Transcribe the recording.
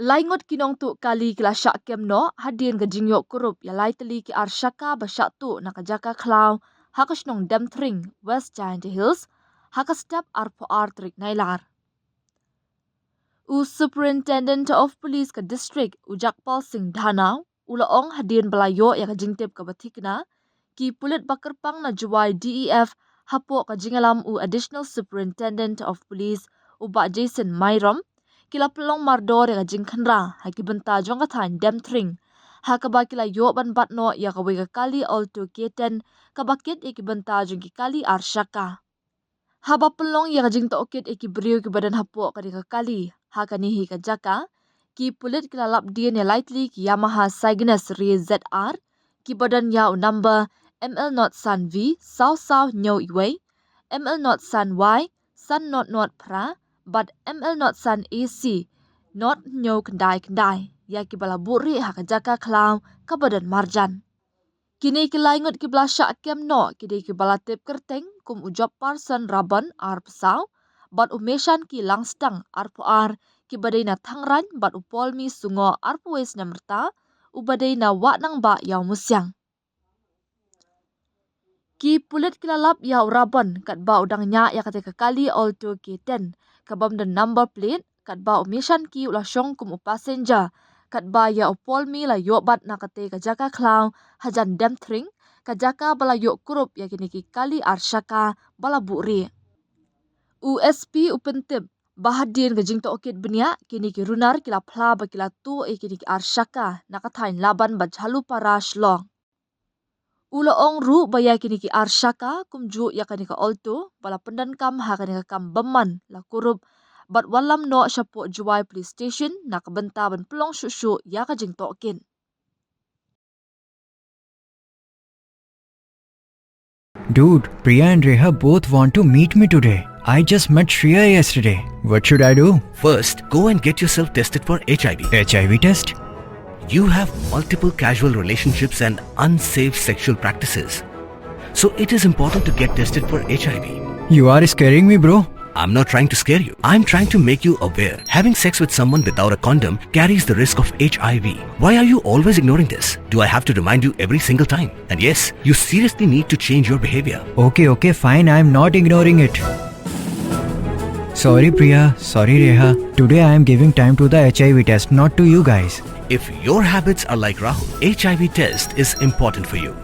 Laingot kinong tu kali kila Shah kemno hadin ke jingyok kurup ya lai tylli ki ar shaka ba Shah tu nakajaka khlaw hakas nong demtring West Giant Hills hakas step ar po ar trik nailar. Superintendent of Police ke district Ujakpal Singh Dhanau ulaong hadin belayo ya ke jingtip ke batikna ki pulit bakerpang na juai DEF hapo ke jingalam additional superintendent of police uba Jason Myrom kila pelong mardor ya jing khanra ha ki benta jong ka thain demtring ha ka ba kila yo ban batno ya ka we ka kali alto keten ka bakit ki benta jong ki kali ar shaka ha ba pelong ya jing to okit ki briu ki badan hapo ka ka kali ha ka ni hi ka jaka ki pulit kila lap dien ya lightly ki Yamaha Cygnus Re ZR ki badan ya number ML not San V South South Nyo Iway ML not San Y San not pra but ML not San AC not Nyo kendai ya ki bala buri ha ka jaka khlaw ka badan marjan kini ki laingot ki bala Shah kem no ki ki bala tip kerteng kum ujop parson raban ar pesau bat umeshan ki langstang ar ar ki badai na thangran bat upol mi sungo ar wes na merta ubadai na wa nang ba yaw musyang ki pulit kilalap ya uraban kat ba udang nya ya kate kali alto keten kabam the number plate kat ba umishan ki ula syong kum passenger kat ba ya upol mi la yo bat na kate ka jaka khlaw hajan demtring ka jaka bala yo kurup ya kini ki kali ar shaka bala buri USP upentip bahadin gajing to okit benya kini ki runar kila phla ba kila tu kini ki ar shaka nakathain laban ba jhalu parash long Ulaong ru baya kini ki ar shaka kumju ya kani ka alto bala pendan kam ha kani ka kam beman la kurup bat walam no syapo juai police station nak benta ban pelong shushu ya ka jing tokin Dude, Priya and Reha both want to meet me today. I just met Shriya yesterday. What should I do? First, go and get yourself tested for HIV. HIV test? You have multiple casual relationships and unsafe sexual practices. So it is important to get tested for HIV. You are scaring me, bro. I'm not trying to scare you. I'm trying to make you aware. Having sex with someone without a condom carries the risk of HIV. Why are you always ignoring this? Do I have to remind you every single time? And yes, you seriously need to change your behavior. Okay, fine. I'm not ignoring it. Sorry, Priya. Sorry, Reha. Today I am giving time to the HIV test, not to you guys. If your habits are like Rahul, HIV test is important for you.